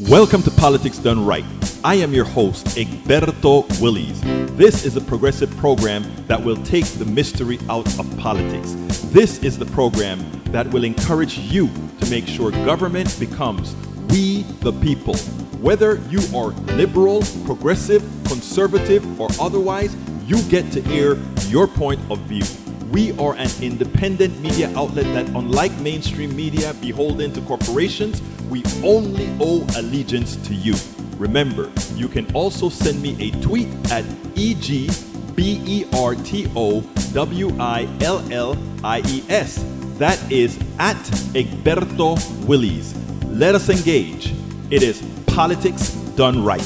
Welcome to Politics Done Right. I am your host, Egberto Willies. This is a progressive program that will take the mystery out of politics. This is the program that will encourage you to make sure government becomes we the people. Whether you are liberal, progressive, conservative, or otherwise, you get to air your point of view. We are an independent media outlet that, unlike mainstream media beholden to corporations, we only owe allegiance to you. Remember, you can also send me a tweet at EGBERTOWILLIES. That is at Egberto Willies. Let us engage. It is Politics Done Right.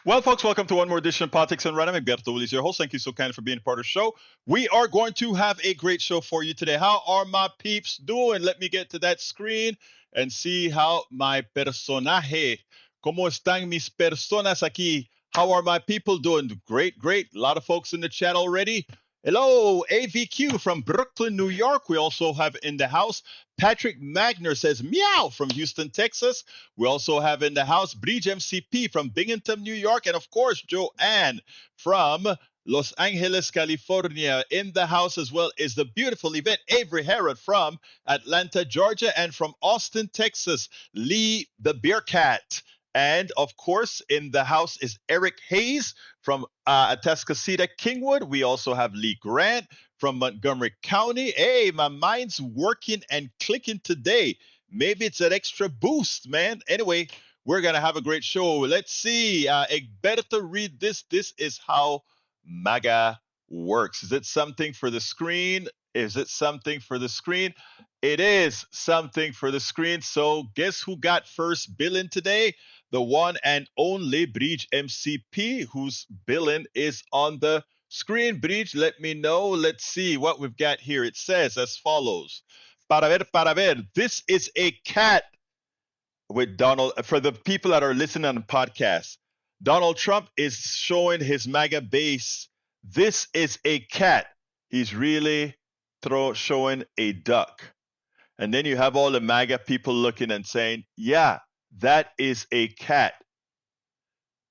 Well, folks, welcome to one more edition of Politics and Random. Egberto Willies, your host. Thank you so kind for being part of the show. We are going to have a great show for you today. How are my peeps doing? Let me get to that screen and see how my personaje, ¿cómo están mis personas aquí? How are my people doing? Great, great. A lot of folks in the chat already. Hello, AVQ from Brooklyn, New York. We also have in the house Patrick Magner says meow from Houston, Texas. We also have in the house Bridge MCP from Binghamton, New York. And of course, Joanne from Los Angeles, California. In the house as well is the beautiful Yvette Avery Herod from Atlanta, Georgia. And from Austin, Texas, Lee the Beer Cat. And of course, in the house is Eric Hayes from Atascocita, Kingwood. We also have Lee Grant from Montgomery County. Hey, my mind's working and clicking today. Maybe it's an extra boost, man. Anyway, we're going to have a great show. Let's see. Egberto, read this. This is how MAGA works. Is it something for the screen? Is it something for the screen? It is something for the screen. So guess who got first billing today? The one and only Bridge MCP, whose billing is on the screen. Bridge, let me know. Let's see what we've got here. It says as follows. Para ver. This is a cat with Donald. For the people that are listening on the podcast, Donald Trump is showing his MAGA base. This is a cat. He's really showing a duck. And then you have all the MAGA people looking and saying, yeah, that is a cat.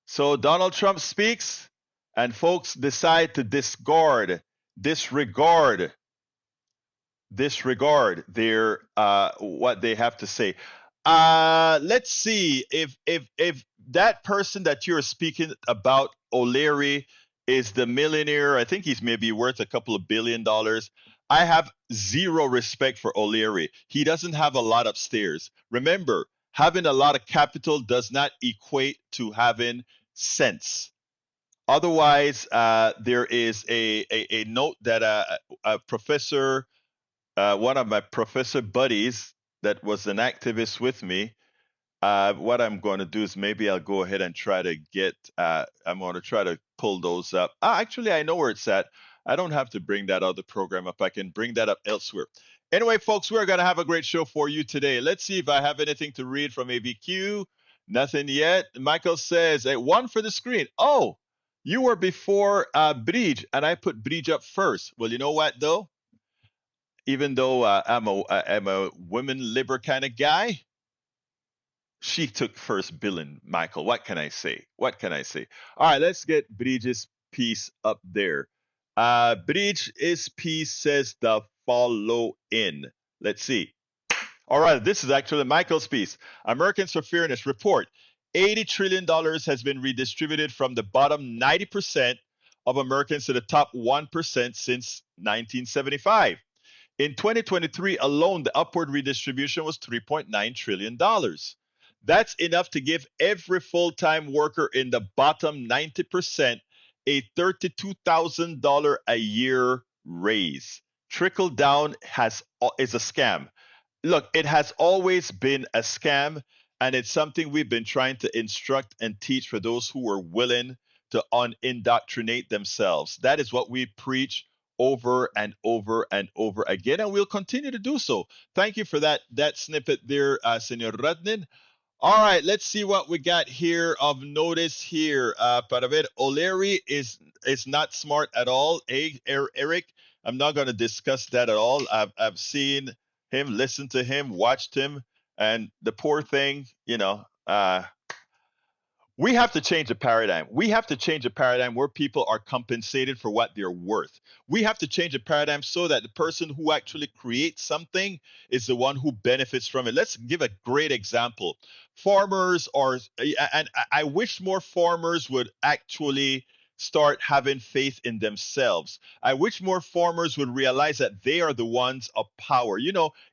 So Donald Trump speaks, and folks decide to disregard their what they have to say. Let's see if that person that you're speaking about, O'Leary, is the millionaire. I think he's maybe worth a couple of $1 billion. I have zero respect for O'Leary. He doesn't have a lot upstairs. Remember, having a lot of capital does not equate to having sense. Otherwise, there is a note that a professor, one of my professor buddies that was an activist with me, what I'm going to do is maybe I'll go ahead and try to get, I'm going to try to pull those up. Actually, I know where it's at. I don't have to bring that other program up. I can bring that up elsewhere. Anyway, folks, we're going to have a great show for you today. Let's see if I have anything to read from AVQ. Nothing yet. Michael says, hey, one for the screen. Oh, you were before Bridge, and I put Bridge up first. Well, you know what, though? Even though I'm a women liber kind of guy, she took first billing, Michael. What can I say? All right, let's get Bridge's piece up there. Bridge's piece says the following. Let's see. All right, this is actually Michael's piece. Americans for Fairness report. $80 trillion has been redistributed from the bottom 90% of Americans to the top 1% since 1975. In 2023 alone, the upward redistribution was $3.9 trillion. That's enough to give every full-time worker in the bottom 90% a $32,000 a year raise. Trickle down is a scam. Look, it has always been a scam, and it's something we've been trying to instruct and teach for those who are willing to indoctrinate themselves. That is what we preach over and over and over again, and we'll continue to do so. Thank you for that snippet there, Senor Radnin. All right, let's see what we got here of notice here. Para ver, O'Leary is not smart at all. Hey, Eric, I'm not going to discuss that at all. I've seen him, listened to him, watched him, and the poor thing, we have to change the paradigm. We have to change a paradigm where people are compensated for what they're worth. We have to change a paradigm so that the person who actually creates something is the one who benefits from it. Let's give a great example. Farmers are, and I wish more farmers would actually start having faith in themselves. I wish more farmers would realize that they are the ones of power.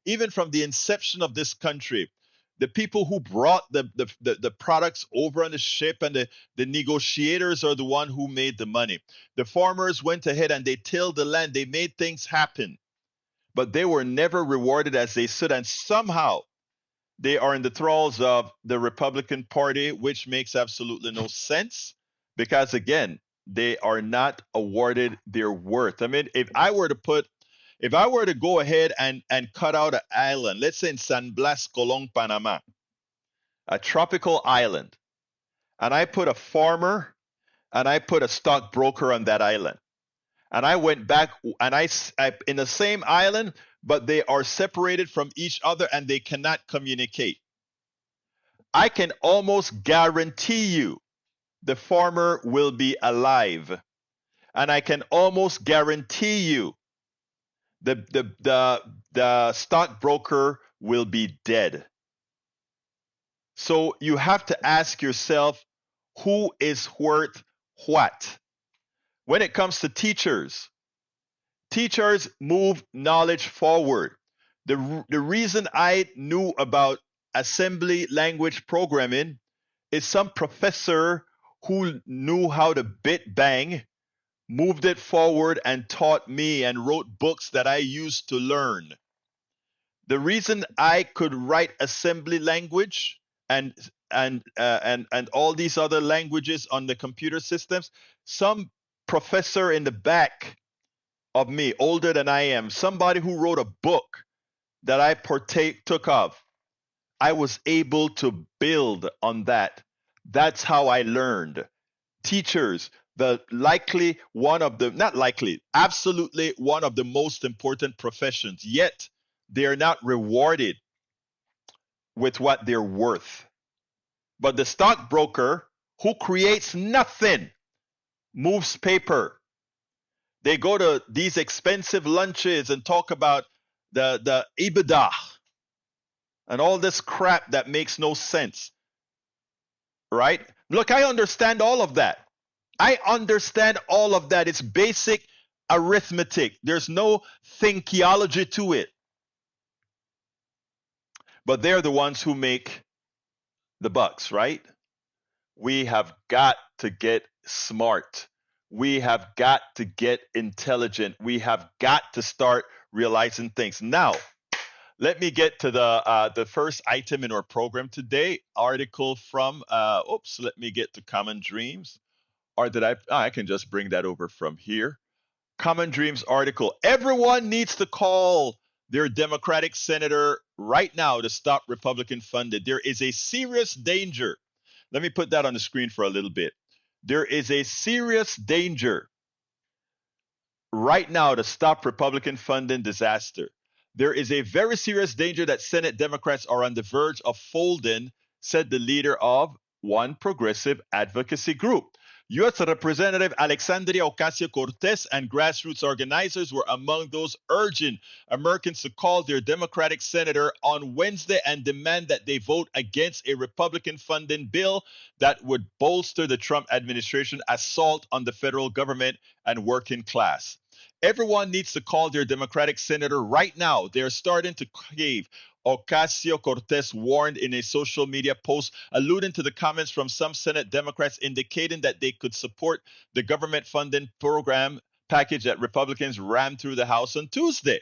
Even from the inception of this country, the people who brought the products over on the ship and the negotiators are the one who made the money. The farmers went ahead and they tilled the land, they made things happen, but they were never rewarded as they should, and somehow they are in the thralls of the Republican Party, which makes absolutely no sense because, again, they are not awarded their worth. I mean, if I were to go ahead and cut out an island, let's say in San Blas Colon, Panama, a tropical island, and I put a farmer and I put a stockbroker on that island, and I went back and I in the same island, but they are separated from each other and they cannot communicate. I can almost guarantee you the farmer will be alive, and I can almost guarantee you the stockbroker will be dead. So you have to ask yourself, who is worth what? When it comes to teachers, teachers move knowledge forward. The reason I knew about assembly language programming is some professor who knew how to bit bang moved it forward and taught me and wrote books that I used to learn. The reason I could write assembly language and and all these other languages on the computer systems, some professor in the back of me, older than I am, somebody who wrote a book that I took of, I was able to build on that. That's how I learned. Teachers, the likely one of the, not likely, absolutely one of the most important professions, yet they are not rewarded with what they're worth. But the stockbroker who creates nothing, moves paper, they go to these expensive lunches and talk about the EBITDA and all this crap that makes no sense, right? Look, I understand all of that. I understand all of that. It's basic arithmetic. There's no thinkiology to it. But they're the ones who make the bucks, right? We have got to get smart. We have got to get intelligent. We have got to start realizing things. Now, let me get to the first item in our program today. Article from let me get to Common Dreams. Or did I can just bring that over from here. Common Dreams article. Everyone needs to call their Democratic senator right now to stop Republican funded. There is a serious danger. Let me put that on the screen for a little bit. There is a serious danger right now to stop Republican funding disaster. There is a very serious danger that Senate Democrats are on the verge of folding, said the leader of one progressive advocacy group. U.S. Representative Alexandria Ocasio Cortez and grassroots organizers were among those urging Americans to call their Democratic senator on Wednesday and demand that they vote against a Republican funding bill that would bolster the Trump administration assault on the federal government and working class. Everyone needs to call their Democratic senator right now. They're starting to cave. Ocasio Cortez warned in a social media post, alluding to the comments from some Senate Democrats indicating that they could support the government funding program package that Republicans rammed through the House on Tuesday.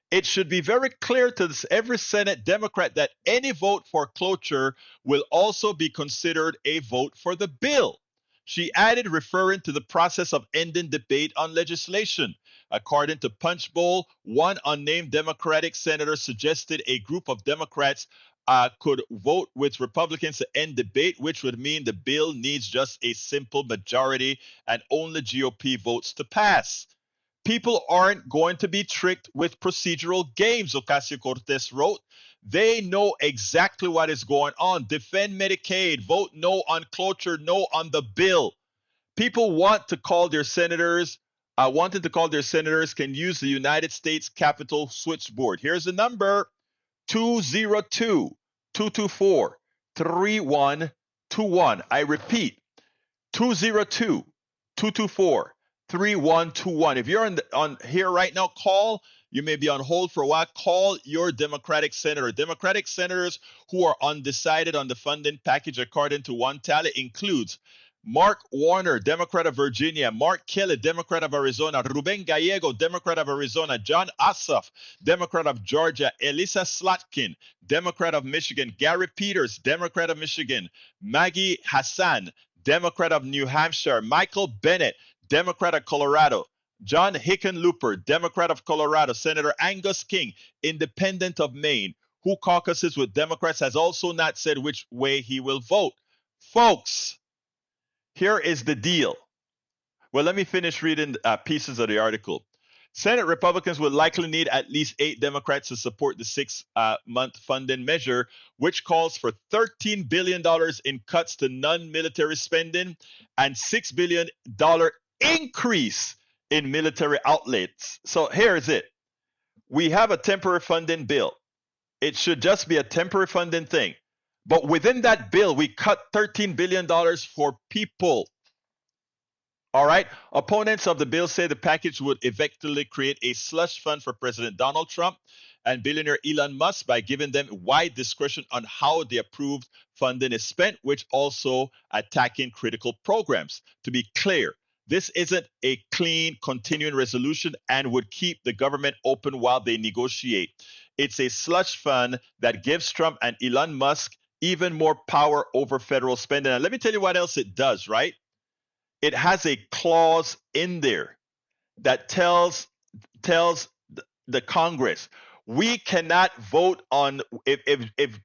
It should be very clear to every Senate Democrat that any vote for cloture will also be considered a vote for the bill. She added, referring to the process of ending debate on legislation. According to Punchbowl, one unnamed Democratic senator suggested a group of Democrats could vote with Republicans to end debate, which would mean the bill needs just a simple majority and only GOP votes to pass. People aren't going to be tricked with procedural games, Ocasio-Cortez wrote. They know exactly what is going on. Defend Medicaid, vote no on cloture, no on the bill. People wanted to call their senators can use the United States Capitol switchboard. Here's the number: 202-224-3121. I repeat, 202-224-3121. If you're on here right now, call. You may be on hold for a while. Call your Democratic senator. Democratic senators who are undecided on the funding package, according to one tally, includes Mark Warner, Democrat of Virginia; Mark Kelly, Democrat of Arizona; Ruben Gallego, Democrat of Arizona; John Ossoff, Democrat of Georgia; Elisa Slotkin, Democrat of Michigan; Gary Peters, Democrat of Michigan; Maggie Hassan, Democrat of New Hampshire; Michael Bennet, Democrat of Colorado; John Hickenlooper, Democrat of Colorado; Senator Angus King, Independent of Maine, who caucuses with Democrats, has also not said which way he will vote. Folks, here is the deal. Well, let me finish reading pieces of the article. Senate Republicans will likely need at least 8 Democrats to support the 6-month funding measure, which calls for $13 billion in cuts to non-military spending and $6 billion increase in military outlets. So here's it. We have a temporary funding bill. It should just be a temporary funding thing. But within that bill, we cut $13 billion for people. All right. Opponents of the bill say the package would effectively create a slush fund for President Donald Trump and billionaire Elon Musk by giving them wide discretion on how the approved funding is spent, which also attacking critical programs. To be clear, this isn't a clean continuing resolution and would keep the government open while they negotiate. It's a slush fund that gives Trump and Elon Musk even more power over federal spending. And let me tell you what else it does, right? It has a clause in there that tells the Congress, we cannot vote on if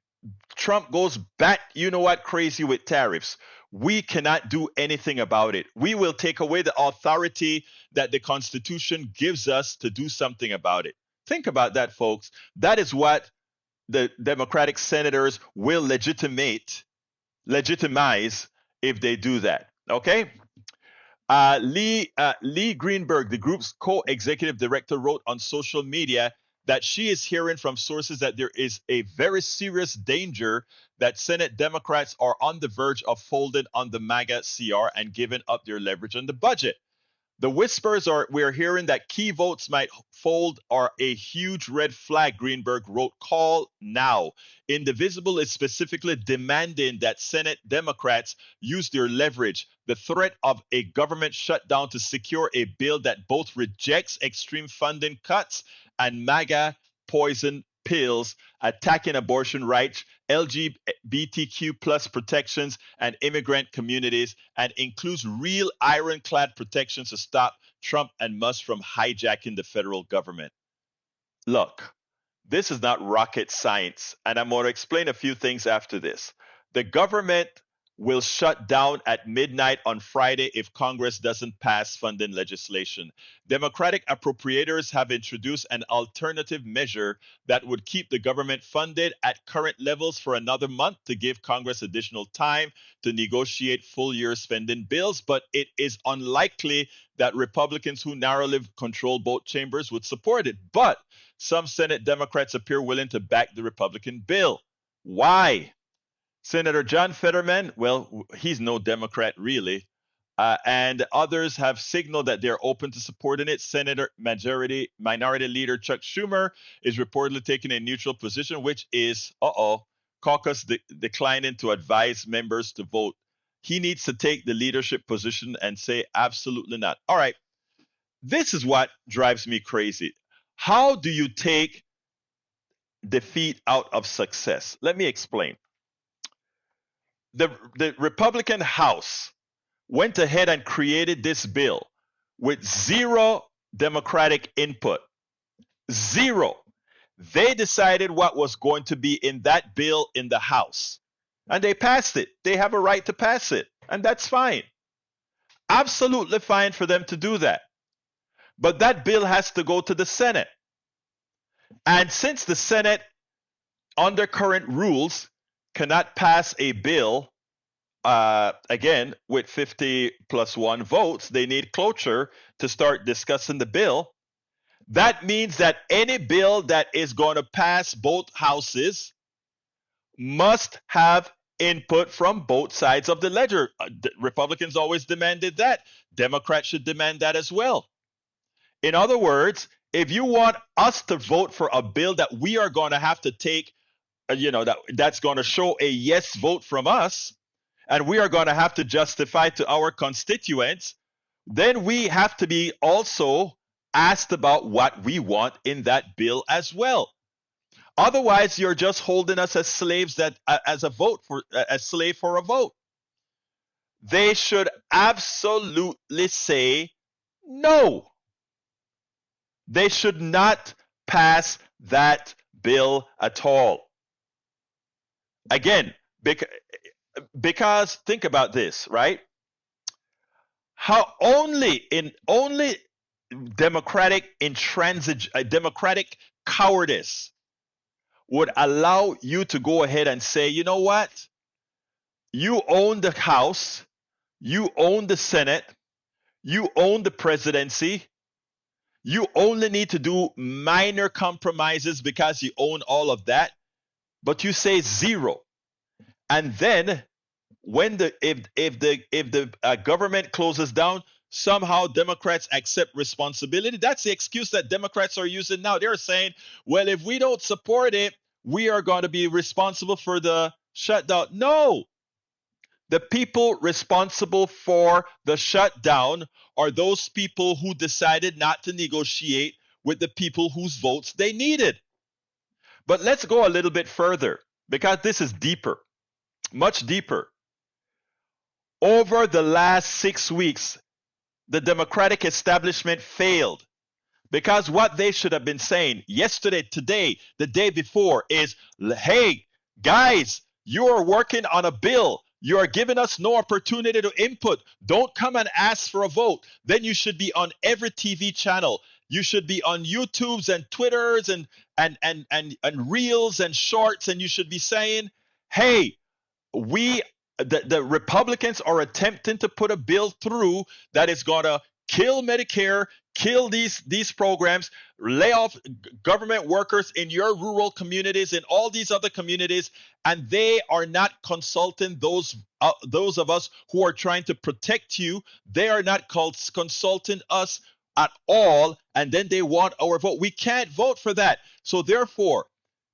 Trump goes bat, you know what, crazy with tariffs. We cannot do anything about it. We will take away the authority that the Constitution gives us to do something about it. Think about that, folks. That is what the Democratic senators will legitimize if they do that. Okay? Lee Greenberg, the group's co-executive director, wrote on social media that she is hearing from sources that there is a very serious danger that Senate Democrats are on the verge of folding on the MAGA CR and giving up their leverage on the budget. The whispers are we're hearing that key votes might fold are a huge red flag, Greenberg wrote. Call now. Indivisible is specifically demanding that Senate Democrats use their leverage, the threat of a government shutdown, to secure a bill that both rejects extreme funding cuts and MAGA poison pills, attacking abortion rights, LGBTQ plus protections, and immigrant communities, and includes real ironclad protections to stop Trump and Musk from hijacking the federal government. Look, this is not rocket science, and I'm going to explain a few things after this. The government will shut down at midnight on Friday if Congress doesn't pass funding legislation. Democratic appropriators have introduced an alternative measure that would keep the government funded at current levels for another month to give Congress additional time to negotiate full year spending bills, but it is unlikely that Republicans who narrowly control both chambers would support it. But some Senate Democrats appear willing to back the Republican bill. Why? Senator John Fetterman, well, he's no Democrat really, and others have signaled that they're open to supporting it. Senator Minority Leader Chuck Schumer is reportedly taking a neutral position, which is, caucus declining to advise members to vote. He needs to take the leadership position and say absolutely not. All right, this is what drives me crazy. How do you take defeat out of success? Let me explain. The Republican House went ahead and created this bill with zero Democratic input. Zero. They decided what was going to be in that bill in the House, and they passed it. They have a right to pass it, and that's fine. Absolutely fine for them to do that. But that bill has to go to the Senate. And since the Senate, under current rules, cannot pass a bill, again, with 50 plus one votes, they need cloture to start discussing the bill. That means that any bill that is going to pass both houses must have input from both sides of the ledger. Republicans always demanded that. Democrats should demand that as well. In other words, if you want us to vote for a bill that we are going to have to take, that's going to show a yes vote from us, and we are going to have to justify to our constituents, then we have to be also asked about what we want in that bill as well. Otherwise, you're just holding us as slaves as a slave for a vote. They should absolutely say no. They should not pass that bill at all. Again, because think about this, right? How only democratic democratic cowardice would allow you to go ahead and say, you know what? You own the House, you own the Senate, you own the presidency. You only need to do minor compromises because you own all of that, but you say zero. And then when if the government closes down, somehow Democrats accept responsibility. That's the excuse that Democrats are using now. They're saying, well, if we don't support it, we are going to be responsible for the shutdown. No. The people responsible for the shutdown are those people who decided not to negotiate with the people whose votes they needed. But let's go a little bit further because this is deeper, much deeper. Over the last 6 weeks, the Democratic establishment failed because what they should have been saying yesterday, today, the day before is, hey, guys, you are working on a bill. You are giving us no opportunity to input. Don't come and ask for a vote. Then you should be on every TV channel. You should be on YouTubes and Twitters and reels and shorts, and you should be saying, hey, the Republicans are attempting to put a bill through that is going to kill Medicare, kill these programs, lay off government workers in your rural communities and all these other communities, and they are not consulting those of us who are trying to protect you. They are not consulting us at all, and then they want our vote. We can't vote for that. So therefore,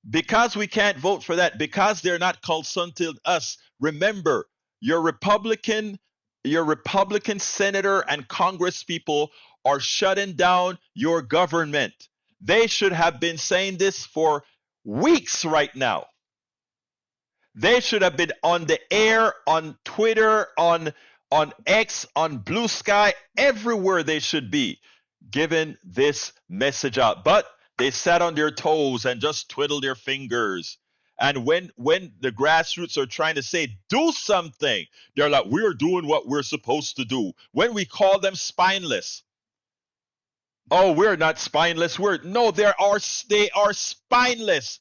because we can't vote for that, because they're not consulting us, remember, your Republican senator and Congress people are shutting down your government. They should have been saying this for weeks right now. They should have been on the air, on Twitter, on X, on Blue Sky, everywhere they should be giving this message out. But they sat on their toes and just twiddled their fingers. And when the grassroots are trying to say, do something, they're like, we're doing what we're supposed to do. When we call them spineless, oh, we're not spineless. They are spineless.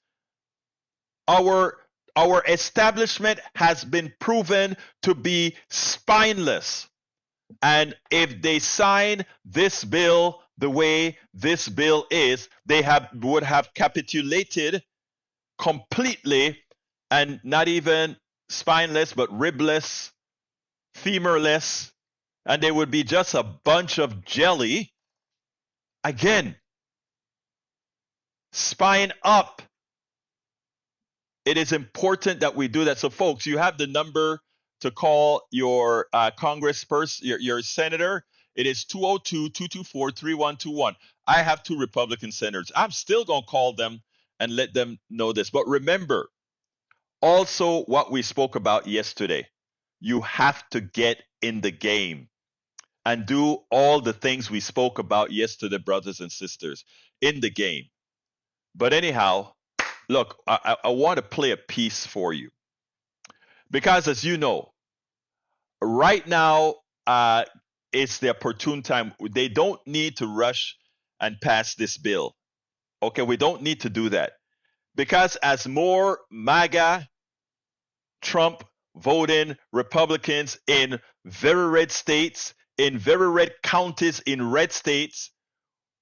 Our establishment has been proven to be spineless. And if they sign this bill the way this bill is, they would have capitulated completely, and not even spineless, but ribless, femurless, and they would be just a bunch of jelly. Again, spine up. It is important that we do that. So, folks, you have the number to call your congressperson, your senator. It is 202-224-3121. I have 2 Republican senators. I'm still going to call them and let them know this. But remember, also what we spoke about yesterday, you have to get in the game and do all the things we spoke about yesterday, brothers and sisters, in the game. But anyhow, look, I want to play a piece for you. Because as you know, right now, it's the opportune time. They don't need to rush and pass this bill. Okay, we don't need to do that. Because as more MAGA, Trump voting Republicans in very red states, in very red counties, in red states,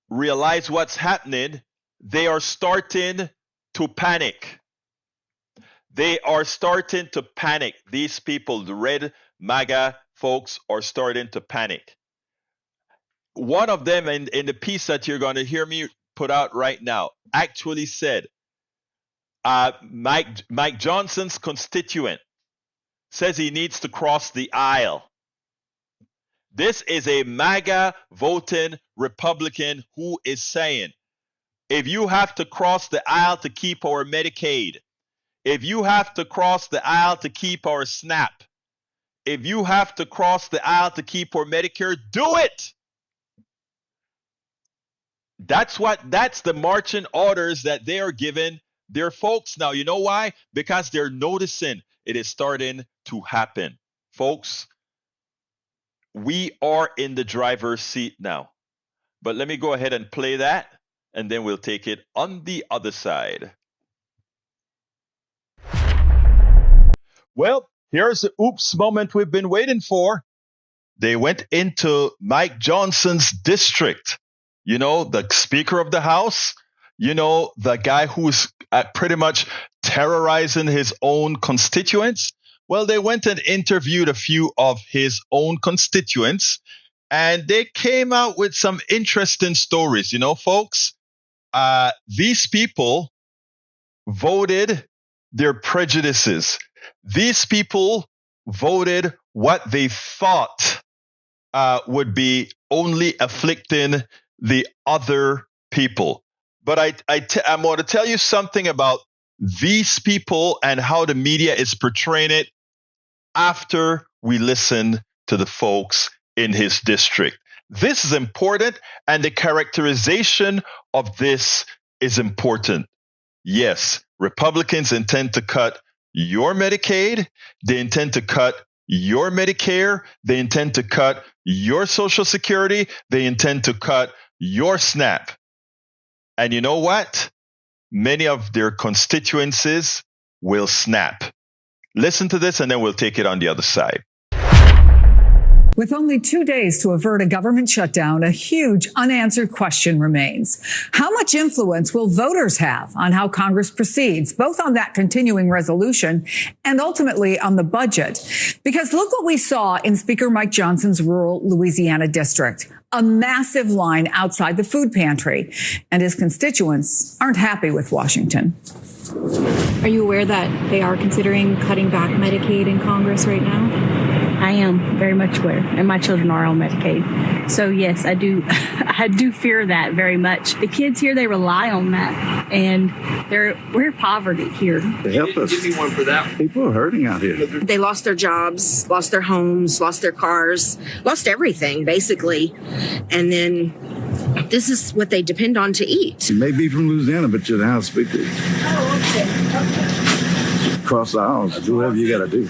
realize what's happening, they are starting to panic. They are starting to panic. These people, the red MAGA folks, are starting to panic. One of them in the piece that you're going to hear me put out right now actually said, Mike Johnson's constituent says he needs to cross the aisle. This is a MAGA voting Republican who is saying, if you have to cross the aisle to keep our Medicaid, if you have to cross the aisle to keep our SNAP, if you have to cross the aisle to keep our Medicare, do it. That's the marching orders that they are giving their folks now. You know why? Because they're noticing it is starting to happen. Folks, we are in the driver's seat now. But let me go ahead and play that, and then we'll take it on the other side. Well, here's the oops moment we've been waiting for. They went into Mike Johnson's district. You know, the Speaker of the House, you know, the guy who's pretty much terrorizing his own constituents. Well, they went and interviewed a few of his own constituents, and they came out with some interesting stories. You know, folks, these people voted their prejudices. These people voted what they thought would be only afflicting the other people. But I'm going to tell you something about these people and how the media is portraying it after we listen to the folks in his district. This is important, and the characterization of this is important. Yes, Republicans intend to cut your Medicaid. They intend to cut your Medicare. They intend to cut your Social Security. They intend to cut your SNAP. And you know what? Many of their constituencies will snap. Listen to this, and then we'll take it on the other side. With only 2 days to avert a government shutdown, a huge unanswered question remains. How much influence will voters have on how Congress proceeds, both on that continuing resolution and ultimately on the budget? Because look what we saw in Speaker Mike Johnson's rural Louisiana district. A massive line outside the food pantry, and his constituents aren't happy with Washington. Are you aware that they are considering cutting back Medicaid in Congress right now? I am very much aware, and my children are on Medicaid. So yes, I do. I do fear that very much. The kids here, they rely on that, and we're poverty here. Help us. Give me one for that. People are hurting out here. They lost their jobs, lost their homes, lost their cars, lost everything basically, and then this is what they depend on to eat. You may be from Louisiana, but you're the House Speaker. Cross the aisles, do whatever you got to do.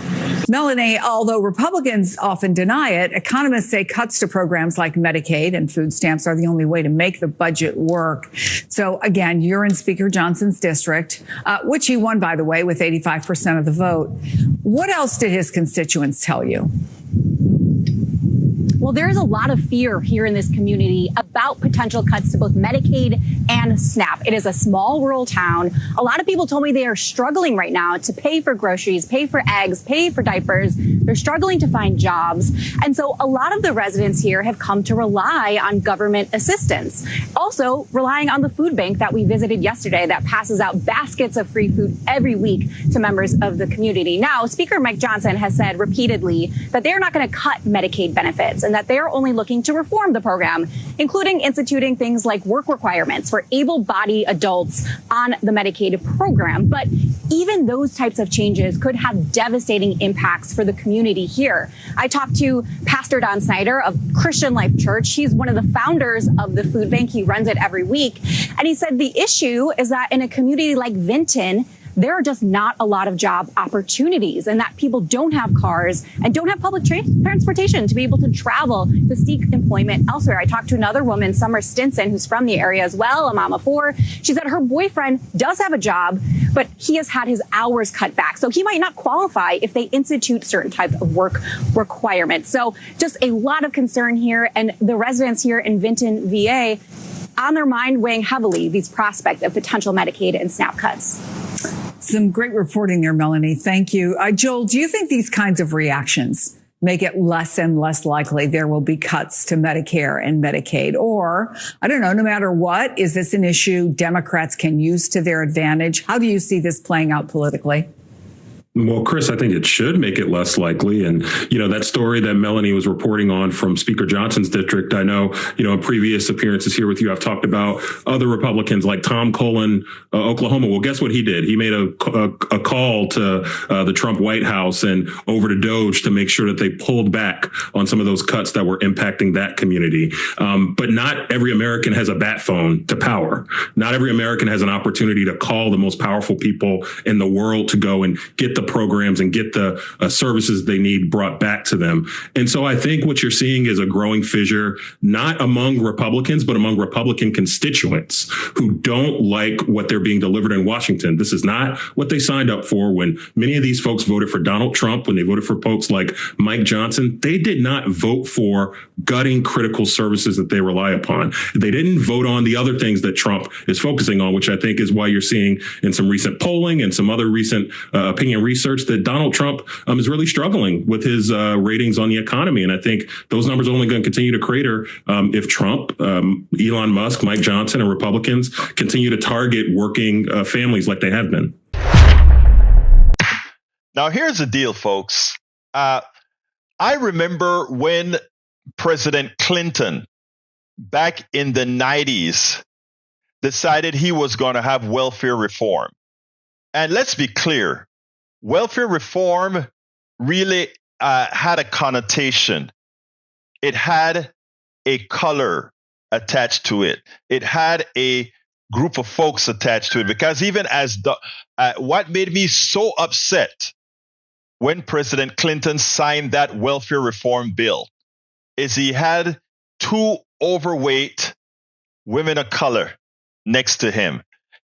Melanie, although Republicans often deny it, economists say cuts to programs like Medicaid and food stamps are the only way to make the budget work. So again, you're in Speaker Johnson's district, which he won, by the way, with 85% of the vote. What else did his constituents tell you? Well, there is a lot of fear here in this community about potential cuts to both Medicaid and SNAP. It is a small rural town. A lot of people told me they are struggling right now to pay for groceries, pay for eggs, pay for diapers. They're struggling to find jobs. And so a lot of the residents here have come to rely on government assistance. Also relying on the food bank that we visited yesterday that passes out baskets of free food every week to members of the community. Now, Speaker Mike Johnson has said repeatedly that they're not going to cut Medicaid benefits and that they're only looking to reform the program, including instituting things like work requirements for able-bodied adults on the Medicaid program. But even those types of changes could have devastating impacts for the community here. I talked to Pastor Don Snyder of Christian Life Church. He's one of the founders of the food bank. He runs it every week. And he said the issue is that in a community like Vinton, there are just not a lot of job opportunities and that people don't have cars and don't have public transportation to be able to travel to seek employment elsewhere. I talked to another woman, Summer Stinson, who's from the area as well, a mom of four. She said her boyfriend does have a job, but he has had his hours cut back. So he might not qualify if they institute certain type of work requirements. So just a lot of concern here. And the residents here in Vinton, VA, on their mind weighing heavily these prospects of potential Medicaid and SNAP cuts. Some great reporting there, Melanie. Thank you. Joel, do you think these kinds of reactions make it less and less likely there will be cuts to Medicare and Medicaid? Or, I don't know, no matter what, is this an issue Democrats can use to their advantage? How do you see this playing out politically? Well, Chris, I think it should make it less likely. And, that story that Melanie was reporting on from Speaker Johnson's district, I know, in previous appearances here with you, I've talked about other Republicans like Tom Cullen, Oklahoma. Well, guess what he did? He made a call to the Trump White House and over to Doge to make sure that they pulled back on some of those cuts that were impacting that community. But not every American has a bat phone to power. Not every American has an opportunity to call the most powerful people in the world to go and get the programs and get the services they need brought back to them. And so I think what you're seeing is a growing fissure, not among Republicans, but among Republican constituents who don't like what they're being delivered in Washington. This is not what they signed up for. When many of these folks voted for Donald Trump, when they voted for folks like Mike Johnson, they did not vote for gutting critical services that they rely upon. They didn't vote on the other things that Trump is focusing on, which I think is why you're seeing in some recent polling and some other recent opinion research that Donald Trump is really struggling with his ratings on the economy. And I think those numbers are only going to continue to crater if Trump, Elon Musk, Mike Johnson, and Republicans continue to target working families like they have been. Now, here's the deal, folks. I remember when President Clinton, back in the 90s, decided he was going to have welfare reform. And let's be clear, welfare reform really had a connotation. It had a color attached to it. It had a group of folks attached to it. Because even as what made me so upset when President Clinton signed that welfare reform bill is he had two overweight women of color next to him,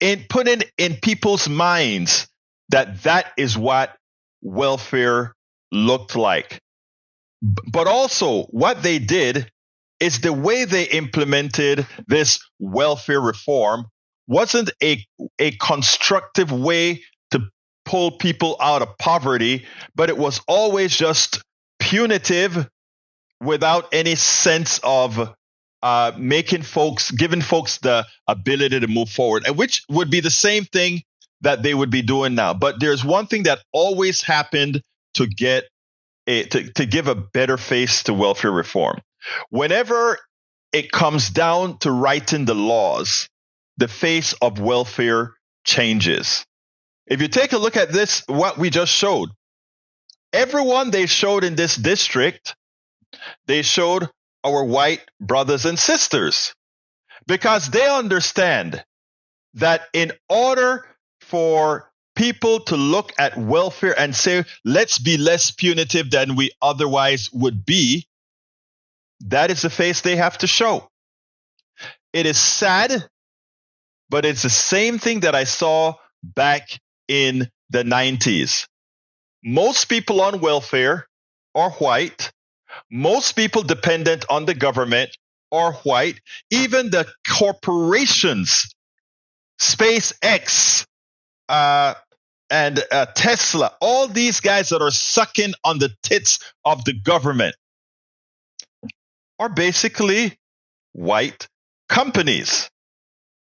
and putting in people's minds that is what welfare looked like. But also what they did is the way they implemented this welfare reform wasn't a constructive way to pull people out of poverty, but it was always just punitive without any sense of giving folks the ability to move forward, and which would be the same thing that they would be doing now. But there's one thing that always happened to give a better face to welfare reform. Whenever it comes down to writing the laws, the face of welfare changes. If you take a look at this, what we just showed, everyone they showed in this district, they showed our white brothers and sisters, because they understand that in order for people to look at welfare and say, let's be less punitive than we otherwise would be, that is the face they have to show. It is sad, but it's the same thing that I saw back in the 90s. Most people on welfare are white. Most people dependent on the government are white. Even the corporations, SpaceX, and Tesla, all these guys that are sucking on the tits of the government are basically white companies.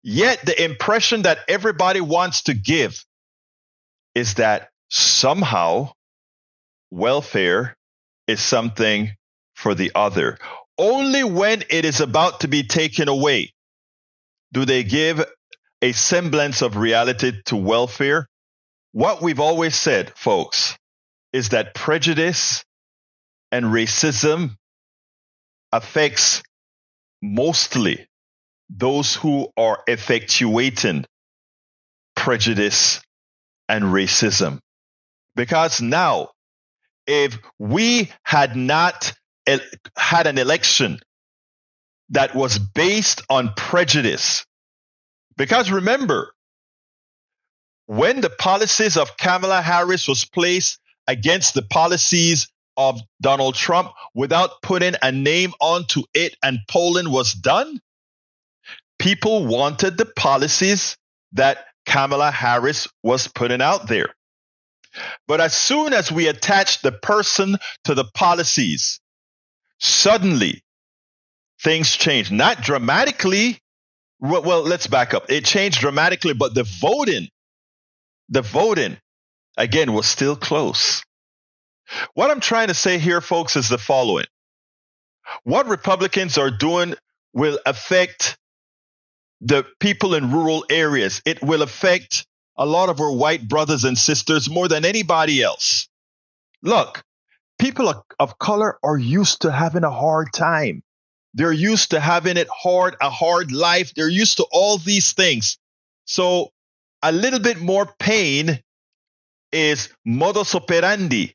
Yet the impression that everybody wants to give is that somehow welfare is something for the other. Only when it is about to be taken away do they give a semblance of reality to welfare. What we've always said, folks, is that prejudice and racism affects mostly those who are effectuating prejudice and racism. Because now, if we had not had an election that was based on prejudice, because remember, when the policies of Kamala Harris was placed against the policies of Donald Trump without putting a name onto it and polling was done, people wanted the policies that Kamala Harris was putting out there. But as soon as we attach the person to the policies, suddenly things change. Not dramatically. Well, let's back up. It changed dramatically, but the voting, again, was still close. What I'm trying to say here, folks, is the following. What Republicans are doing will affect the people in rural areas. It will affect a lot of our white brothers and sisters more than anybody else. Look, people of color are used to having a hard time. They're used to having it hard, a hard life. They're used to all these things. So a little bit more pain is modus operandi.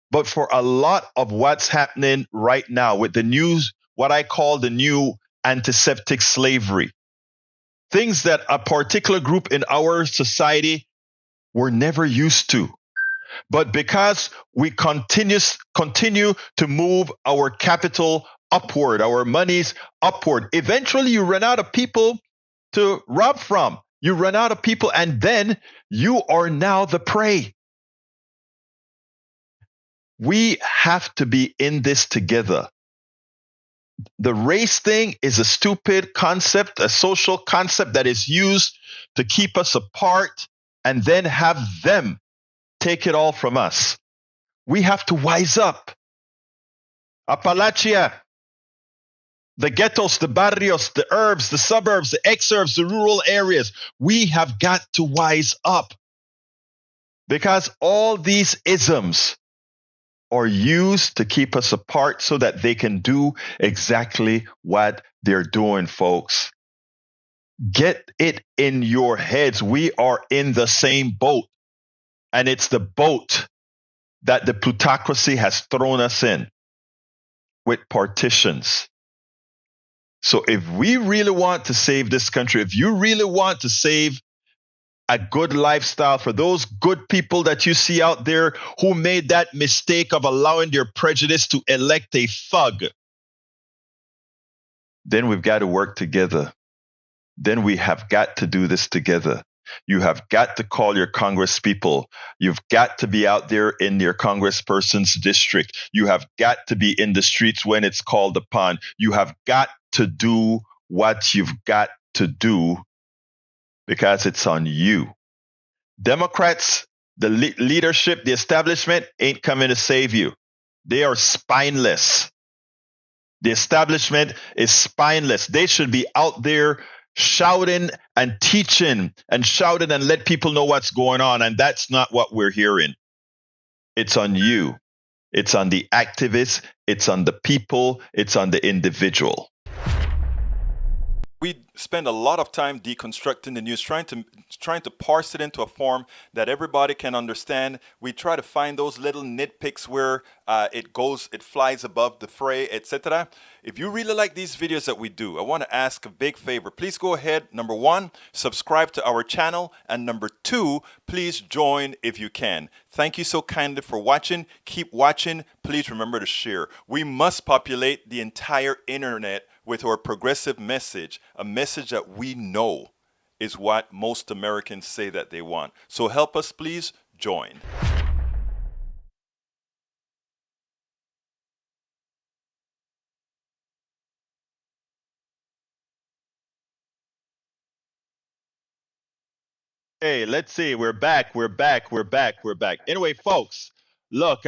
But for a lot of what's happening right now with the news, what I call the new antiseptic slavery, things that a particular group in our society were never used to. But because we continue to move our capital upward, our monies upward, eventually you run out of people to rob from. You run out of people, and then you are now the prey. We have to be in this together. The race thing is a stupid concept, a social concept that is used to keep us apart and then have them take it all from us. We have to wise up. Appalachia, the ghettos, the barrios, the urbs, the suburbs, the exurbs, the rural areas. We have got to wise up, because all these isms are used to keep us apart so that they can do exactly what they're doing, folks. Get it in your heads. We are in the same boat, and it's the boat that the plutocracy has thrown us in with partitions. So if we really want to save this country, if you really want to save a good lifestyle for those good people that you see out there who made that mistake of allowing their prejudice to elect a thug, then we've got to work together. Then we have got to do this together. You have got to call your Congress people. You've got to be out there in your congressperson's district. You have got to be in the streets when it's called upon. You have got to do what you've got to do, because it's on you. Democrats, the leadership, the establishment ain't coming to save you. They are spineless. The establishment is spineless. They should be out there shouting and teaching and shouting and let people know what's going on. And that's not what we're hearing. It's on you. It's on the activists. It's on the people. It's on the individual. We spend a lot of time deconstructing the news, trying to parse it into a form that everybody can understand. We try to find those little nitpicks where it flies above the fray, etc. If you really like these videos that we do, I want to ask a big favor. Please go ahead. Number 1, subscribe to our channel. And number 2, please join if you can. Thank you so kindly for watching. Keep watching. Please remember to share. We must populate the entire internet with our progressive message, a message that we know is what most Americans say that they want. So help us, please join. Hey, let's see. We're back. Anyway, folks, look,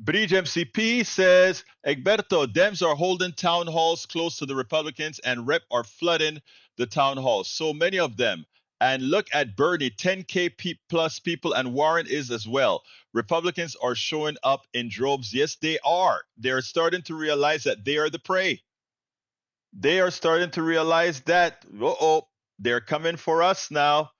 Bridge MCP says, Egberto, Dems are holding town halls close to the Republicans, and Rep are flooding the town halls. So many of them. And look at Bernie, 10K plus people, and Warren is as well. Republicans are showing up in droves. Yes, they are. They're starting to realize that they are the prey. They are starting to realize that, they're coming for us now.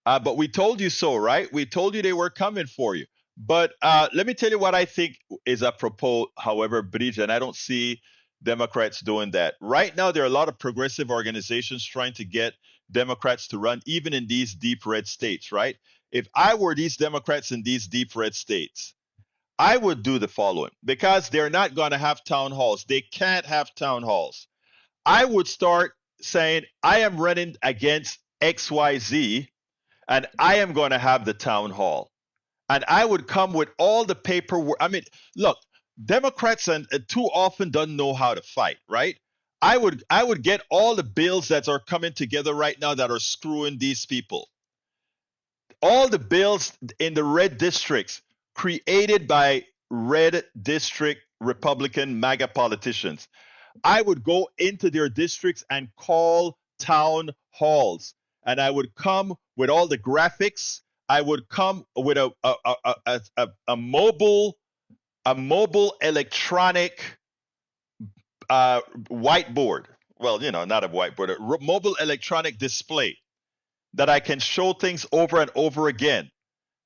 But we told you so, right? We told you they were coming for you. But let me tell you what I think is apropos, however, Bridge, and I don't see Democrats doing that. Right now, there are a lot of progressive organizations trying to get Democrats to run, even in these deep red states, right? If I were these Democrats in these deep red states, I would do the following because they're not going to have town halls. They can't have town halls. I would start saying, I am running against XYZ and I am going to have the town hall. And I would come with all the paperwork. I mean, look, Democrats and too often don't know how to fight, right? I would get all the bills that are coming together right now that are screwing these people. All the bills in the red districts created by red district Republican MAGA politicians. I would go into their districts and call town halls, and I would come with all the graphics. I would come with a mobile electronic whiteboard. Well, not a whiteboard, a mobile electronic display that I can show things over and over again.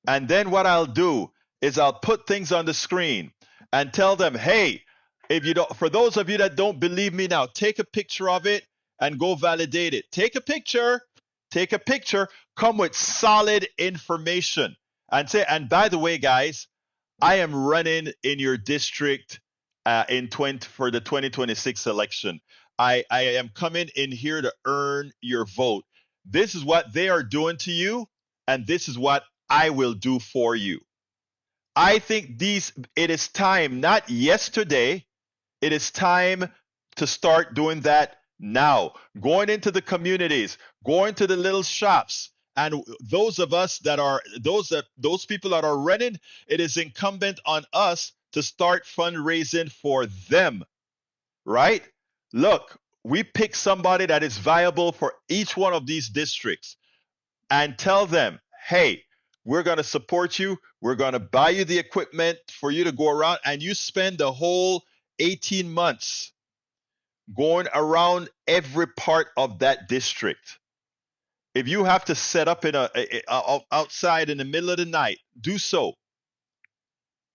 And then what I'll do is I'll put things on the screen and tell them, hey, if you don't, for those of you that don't believe me now, take a picture of it and go validate it. Take a picture, come with solid information and say, and by the way, guys, I am running in your district for the 2026 election. I am coming in here to earn your vote. This is what they are doing to you, and this is what I will do for you. I think it is time, not yesterday, it is time to start doing that now. Going into the communities, going to the little shops, and those of us that are those people that are running, it is incumbent on us to start fundraising for them, right? Look, we pick somebody that is viable for each one of these districts and tell them, hey, we're going to support you. We're going to buy you the equipment for you to go around, and you spend the whole 18 months going around every part of that district. If you have to set up outside in the middle of the night, do so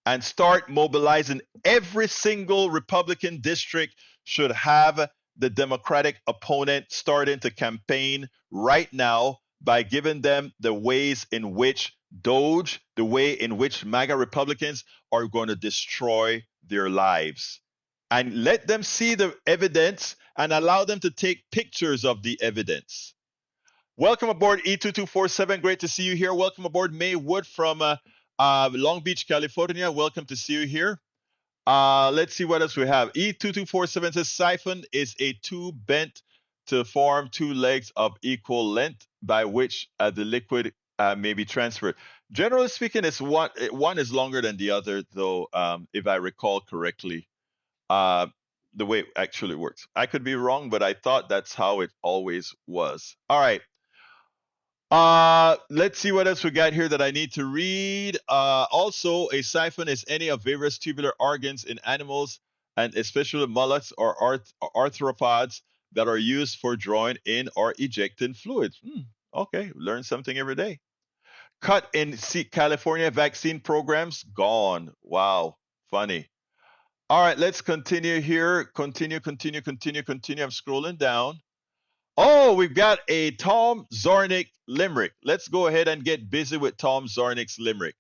and start mobilizing. Every single Republican district should have the Democratic opponent starting to campaign right now by giving them the ways in which Doge, the way in which MAGA Republicans are going to destroy their lives. And let them see the evidence and allow them to take pictures of the evidence. Welcome aboard E2247. Great to see you here. Welcome aboard May Wood from Long Beach, California. Welcome to see you here. Let's see what else we have. E2247 says siphon is a tube bent to form two legs of equal length by which the liquid may be transferred. Generally speaking, it's one is longer than the other, though, if I recall correctly, the way it actually works. I could be wrong, but I thought that's how it always was. All right. Let's see what else we got here that I need to read. Also, a siphon is any of various tubular organs in animals, and especially mollusks or arthropods that are used for drawing in or ejecting fluids. Okay, learn something every day. Cut in California vaccine programs, gone. Wow, funny. All right, let's continue here. Continue. I'm scrolling down. Oh, we've got a Tom Zornick limerick. Let's go ahead and get busy with Tom Zornick's limerick.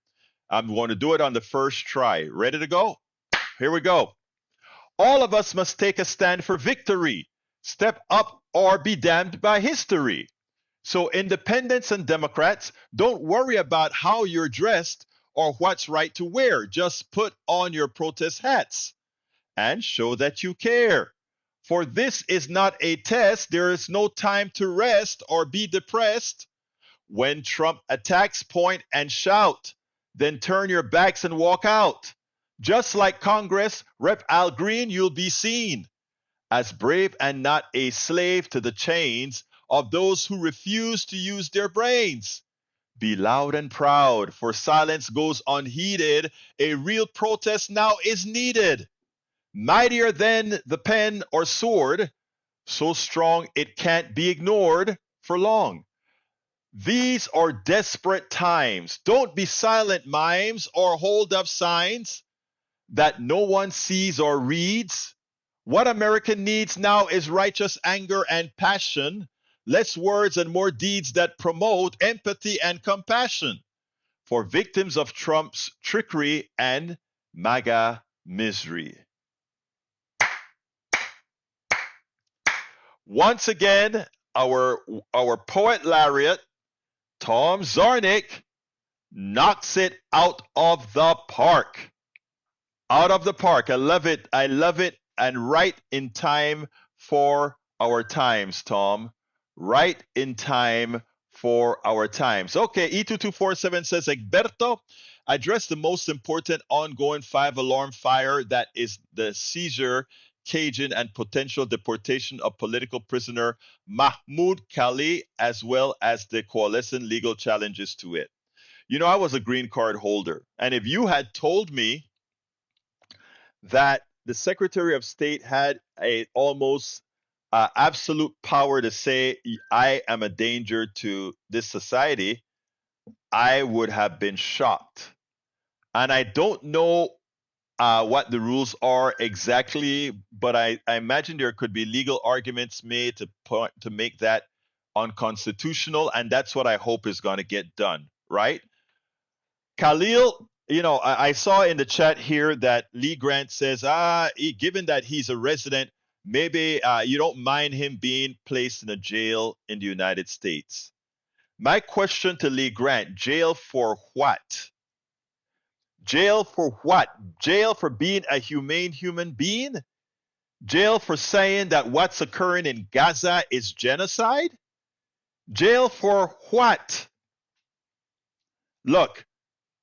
I'm going to do it on the first try. Ready to go? Here we go. All of us must take a stand for victory. Step up or be damned by history. So independents and Democrats, don't worry about how you're dressed or what's right to wear. Just put on your protest hats and show that you care. For this is not a test. There is no time to rest or be depressed. When Trump attacks, point and shout. Then turn your backs and walk out. Just like Congress, Rep. Al Green, you'll be seen as brave and not a slave to the chains of those who refuse to use their brains. Be loud and proud, for silence goes unheeded. A real protest now is needed. Mightier than the pen or sword, so strong it can't be ignored for long. These are desperate times. Don't be silent, mimes, or hold up signs that no one sees or reads. What America needs now is righteous anger and passion, less words and more deeds that promote empathy and compassion for victims of Trump's trickery and MAGA misery. Once again, our poet laureate, Tom Zarnick, knocks it out of the park. Out of the park. I love it. I love it. And right in time for our times, Tom. Right in time for our times. Okay, E2247 says, Egberto, address the most important ongoing 5-alarm fire that is the seizure, caging, and potential deportation of political prisoner Mahmoud Kali, as well as the coalescing legal challenges to it. You know, I was a green card holder. And if you had told me that the Secretary of State had a almost absolute power to say, I am a danger to this society, I would have been shocked. And I don't know what the rules are exactly, but I imagine there could be legal arguments made to make that unconstitutional, and that's what I hope is going to get done, right? Khalil, you know, I saw in the chat here that Lee Grant says, given that he's a resident, maybe you don't mind him being placed in a jail in the United States. My question to Lee Grant, jail for what? Jail for what? Jail for being a humane human being? Jail for saying that what's occurring in Gaza is genocide? Jail for what? Look,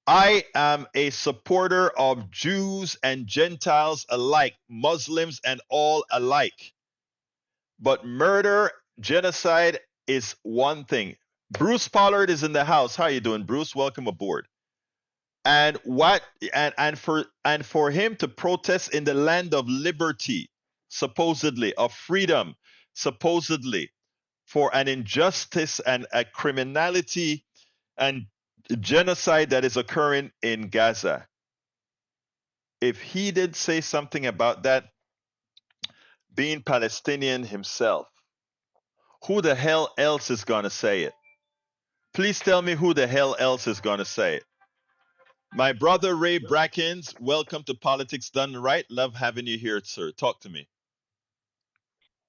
I am a supporter of Jews and Gentiles alike, Muslims and all alike. But murder, genocide is one thing. Bruce Pollard is in the house. How you doing, Bruce? Welcome aboard. And for him to protest in the land of liberty, supposedly, of freedom, supposedly, for an injustice and a criminality and genocide that is occurring in Gaza. If he did say something about that, being Palestinian himself, who the hell else is going to say it? Please tell me who the hell else is going to say it. My brother Ray Brackens, welcome to Politics Done Right. Love having you here, sir. Talk to me.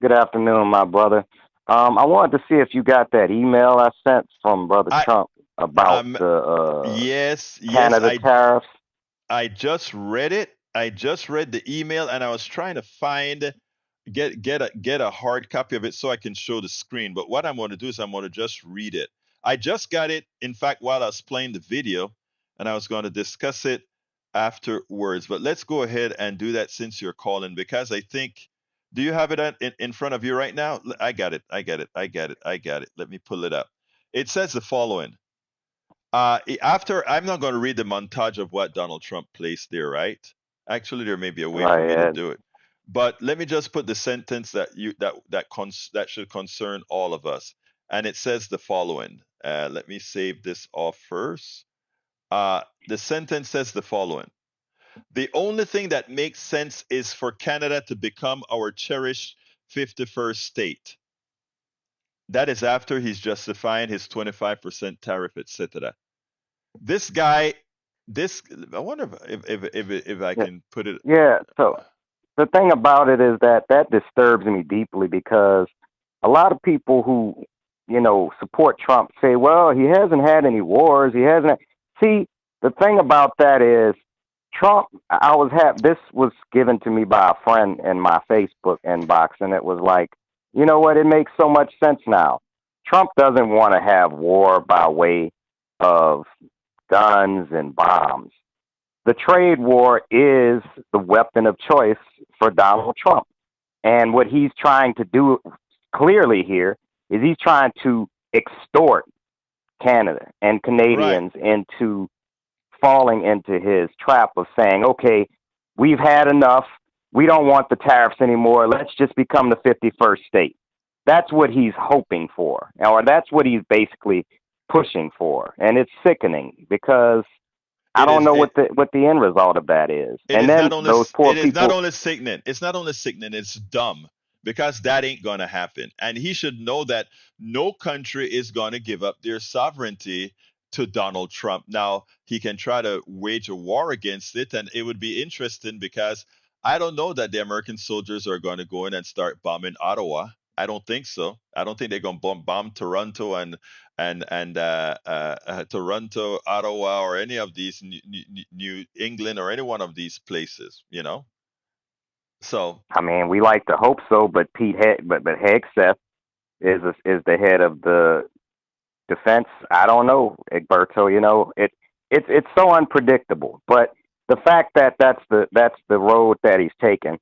Good afternoon, my brother. I wanted to see if you got that email I sent from Brother Trump about the yes, Canada tariffs. I just read it. I just read the email, and I was trying to get a hard copy of it so I can show the screen. But what I'm going to do is I'm going to just read it. I just got it, in fact, while I was playing the video, and I was going to discuss it afterwards. But let's go ahead and do that since you're calling, because I think, do you have it in front of you right now? I got it. Let me pull it up. It says the following. After, I'm not going to read the montage of what Donald Trump placed there, right? Actually, there may be a way for me to do it. But let me just put the sentence that should concern all of us. And it says the following. Let me save this off first. The sentence says the following. The only thing that makes sense is for Canada to become our cherished 51st state. That is after he's justifying his 25% tariff, etc. This guy, I wonder if I can put it. Yeah. So the thing about it is that disturbs me deeply, because a lot of people who, support Trump say, well, he hasn't had any wars. He hasn't. See, the thing about that is Trump, this was given to me by a friend in my Facebook inbox, and it was like, you know what? It makes so much sense now. Trump doesn't want to have war by way of guns and bombs. The trade war is the weapon of choice for Donald Trump. And what he's trying to do clearly here is he's trying to extort Canada and Canadians into falling into his trap of saying, okay, we've had enough. We don't want the tariffs anymore. Let's just become the 51st state. That's what he's hoping for, or that's what he's basically pushing for, and it's sickening because I It don't is. know what the end result of that is. It And is then not only those poor it is not people. only sickening. It's not only sickening, it's dumb because that ain't gonna happen. And he should know that no country is gonna give up their sovereignty to Donald Trump. Now he can try to wage a war against it, and it would be interesting because I don't know that the American soldiers are going to go in and start bombing Ottawa. I don't think so. I don't think they're going to bomb Toronto and Toronto, Ottawa, or any of these New England or any one of these places. So I mean, we like to hope so, but but Hegseth is the head of the defense. I don't know, Egberto. It's so unpredictable. But the fact that that's the road that he's taken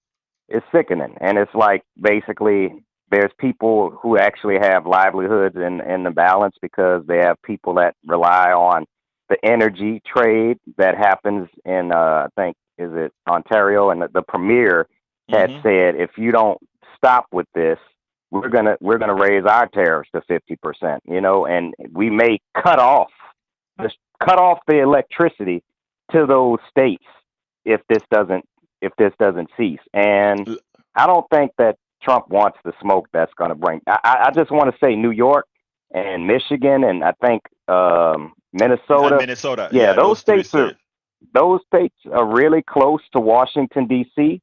is sickening, and it's like basically there's people who actually have livelihoods in the balance because they have people that rely on the energy trade that happens in I think is it Ontario, and the premier had mhm. said if you don't stop with this, we're gonna raise our tariffs to 50%, and we may just cut off the electricity to those states if this doesn't cease. And I don't think that Trump wants the smoke that's going to bring. I just want to say New York and Michigan and I think And Minnesota. Minnesota, Yeah, yeah, those three states. those states are really close to Washington D.C.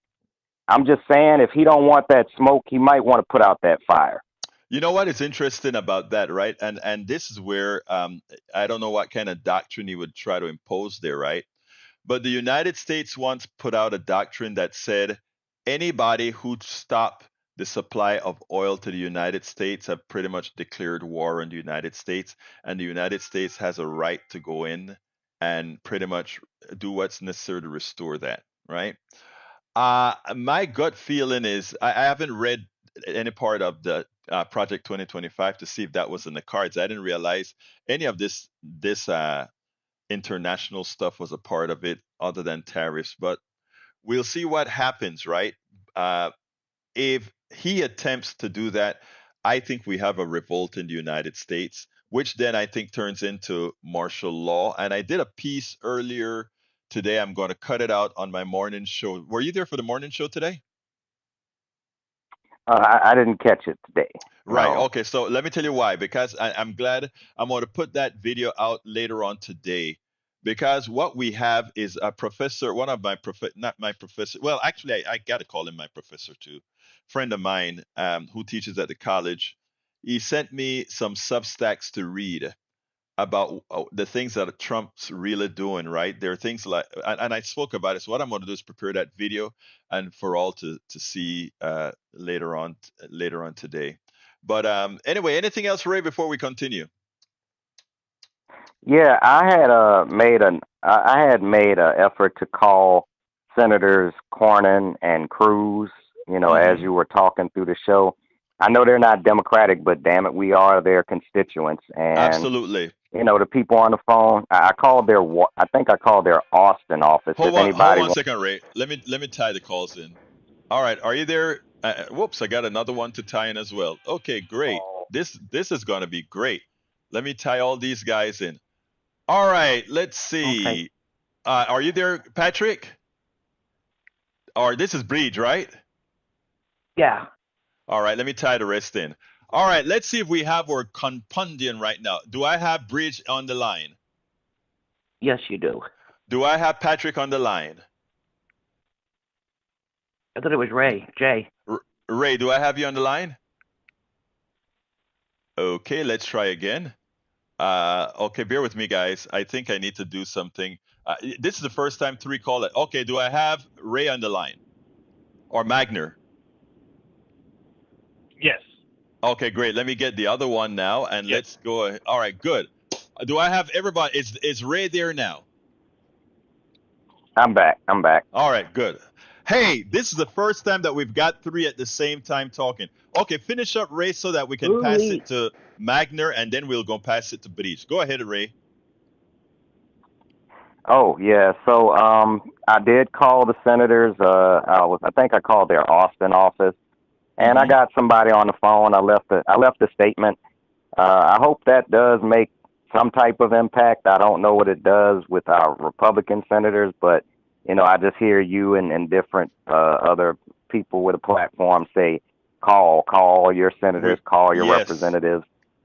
I'm just saying, if he don't want that smoke, he might want to put out that fire. You know what is interesting about that, right? And this is where I don't know what kind of doctrine he would try to impose there, right? But the United States once put out a doctrine that said anybody who stop the supply of oil to the United States have pretty much declared war on the United States, and the United States has a right to go in and pretty much do what's necessary to restore that, right? My gut feeling is I haven't read any part of the Project 2025 to see if that was in the cards. I didn't realize any of this international stuff was a part of it other than tariffs, but we'll see what happens, right? Uh, if he attempts to do that, I think we have a revolt in the United States, which then I think turns into martial law. And I did a piece earlier today. I'm going to cut it out on my morning show. Were you there for the morning show today? I didn't catch it today. Right. No. Okay. So let me tell you why. Because I'm glad I'm going to put that video out later on today. Because what we have is a professor, one of my not my professor. Well, actually, I got to call him my professor too. Friend of mine who teaches at the college. He sent me some Substacks to read about the things that Trump's really doing, right? There are things like, and I spoke about it. So what I'm going to do is prepare that video and for all to see later on today. But anyway, anything else, Ray, before we continue? Yeah, I had made an effort to call Senators Cornyn and Cruz, as Hmm. you were talking through the show. I know they're not Democratic, but damn it, we are their constituents. And, Absolutely. the people on the phone, I think I called their Austin office. If Hold anybody one wants, second, Ray. Let me tie the calls in. All right, are you there? Whoops, I got another one to tie in as well. Okay, great. This is going to be great. Let me tie all these guys in. All right, let's okay. see. Are you there, Patrick? Or this is Breed, right? Yeah. All right, let me tie the rest in. All right, let's see if we have our compundian right now. Do I have Bridge on the line? Yes, you do. Do I have Patrick on the line? I thought it was Ray. Jay. Ray, do I have you on the line? Okay, let's try again. Okay, bear with me, guys. I think I need to do something. This is the first time three call it. Okay, do I have Ray on the line? Or Magner? Yes. Okay, great. Let me get the other one now, and Yes. let's go ahead. All right, good. Do I have everybody? Is Ray there now? I'm back. All right, good. Hey, this is the first time that we've got three at the same time talking. Okay, finish up Ray so that we can pass it to Magner, and then we'll go pass it to Breach. Go ahead, Ray. Oh yeah, so I did call the senators. I think I called their Austin office, and I Mm-hmm. got somebody on the phone. I left a statement. I hope that does make some type of impact. I don't know what it does with our Republican senators, but I just hear you and different other people with a platform say, call your senators, call your Yes. representatives.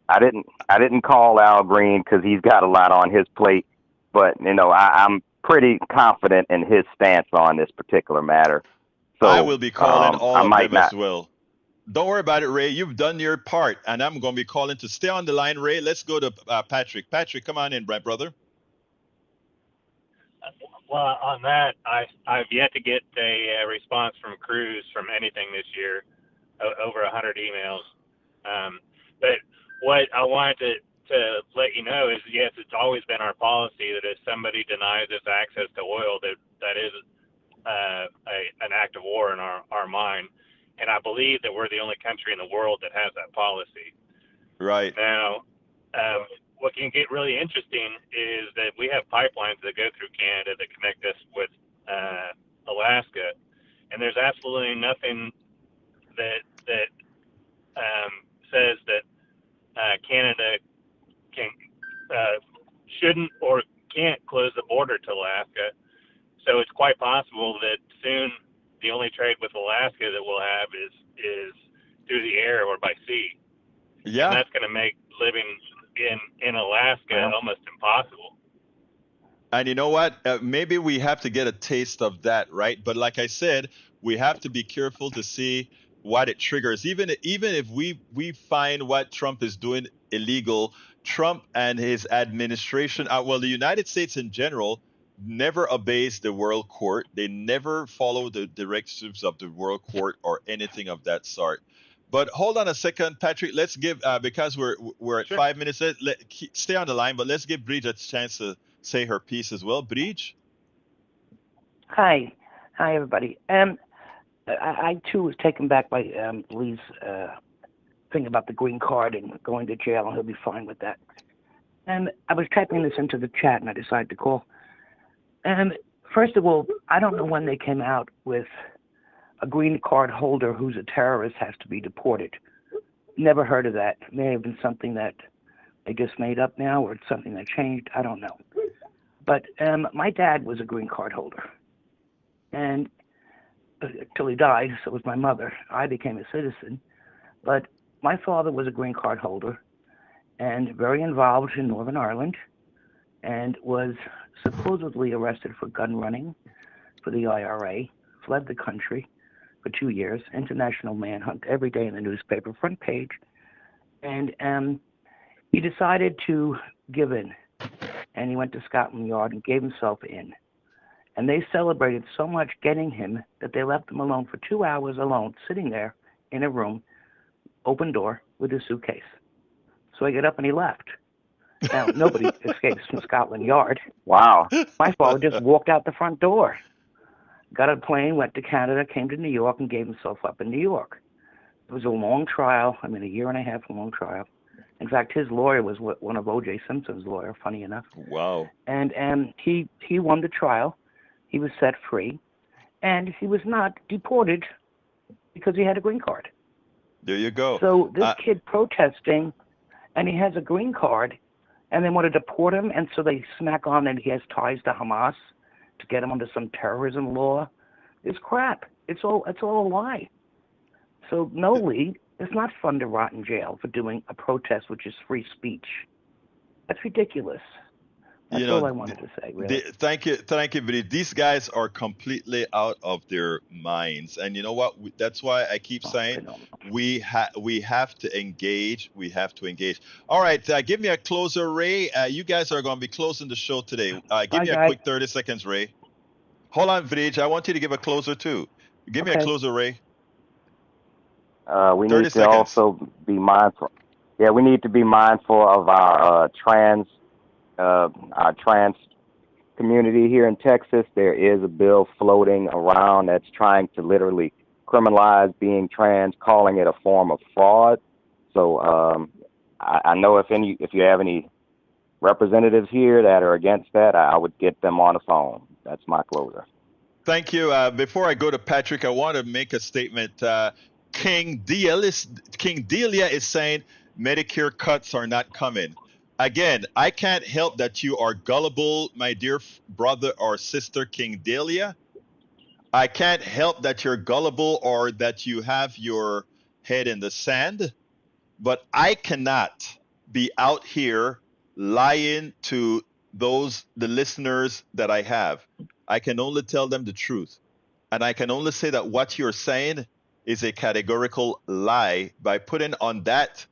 I didn't call Al Green because he's got a lot on his plate, but I'm pretty confident in his stance on this particular matter. So I will be calling all I of might them as not. well. Don't worry about it, Ray. You've done your part, and I'm going to be calling to stay on the line, Ray. Let's go to Patrick. Patrick, come on in, brother. Well, on that, I've yet to get a response from Cruz from anything this year, over 100 emails. But what I wanted to let you know is, yes, it's always been our policy that if somebody denies us access to oil, that is an act of war in our mind. And I believe that we're the only country in the world that has that policy. Right. Now, what can get really interesting is that we have pipelines that go through Canada that connect us with Alaska, and there's absolutely nothing that says that Canada shouldn't or can't close the border to Alaska. So it's quite possible that soon the only trade with Alaska that we'll have is through the air or by sea. Yeah. And that's going to make living in Alaska almost impossible. And you know what? Maybe we have to get a taste of that, right? But like I said, we have to be careful to see what it triggers. Even if we find what Trump is doing illegal, Trump and his administration, well, the United States in general, never obeys the World Court. They never follow the directives of the World Court or anything of that sort. But hold on a second, Patrick. Let's give because we're at 5 minutes. Stay on the line, but let's give Bridge a chance to say her piece as well. Bridge. Hi, everybody. I too was taken back by Lee's thing about the green card and going to jail, and he'll be fine with that. And I was typing this into the chat, and I decided to call. And first of all, I don't know when they came out with a green card holder who's a terrorist has to be deported. Never heard of that. It may have been something that they just made up now, or it's something that changed. I don't know. But my dad was a green card holder, and till he died, so was my mother. I became a citizen, but my father was a green card holder and very involved in Northern Ireland, and was supposedly arrested for gun running for the IRA, fled the country for 2 years, international manhunt every day in the newspaper, front page, and he decided to give in, and he went to Scotland Yard and gave himself in. And they celebrated so much getting him that they left him alone for 2 hours alone, sitting there in a room, open door, with his suitcase. So he got up and he left. Now, nobody escapes from Scotland Yard. Wow. My father just walked out the front door, got a plane, went to Canada, came to New York, and gave himself up in New York. It was a long trial. I mean, a year and a half long trial. In fact, his lawyer was one of O.J. Simpson's lawyer, funny enough. Wow. And he won the trial. He was set free, and he was not deported because he had a green card. There you go. So this kid protesting, and he has a green card, and they want to deport him, and so they smack on that he has ties to Hamas to get him under some terrorism law. It's crap. It's all a lie. So no, Lee, it's not fun to rot in jail for doing a protest, which is free speech. That's ridiculous. That's all I wanted to say, really. Thank you, but these guys are completely out of their minds, and you know what? That's why I keep saying we have to engage. We have to engage. All right, give me a closer, Ray. You guys are going to be closing the show today. Give me a quick 30 seconds, Ray. Hold on, Vrij. I want you to give a closer too. Give me a closer, Ray. We need to also be mindful. Yeah, we need to be mindful of our trans community here in Texas. There is a bill floating around that's trying to literally criminalize being trans, calling it a form of fraud. So I know if you have any representatives here that are against that, I would get them on the phone. That's my closer. Thank you. Before I go to Patrick, I want to make a statement. King Delia is saying Medicare cuts are not coming. Again, I can't help that you are gullible, my dear brother or sister, King Delia. I can't help that you're gullible or that you have your head in the sand, but I cannot be out here lying to the listeners that I have. I can only tell them the truth. And I can only say that what you're saying is a categorical lie by putting on that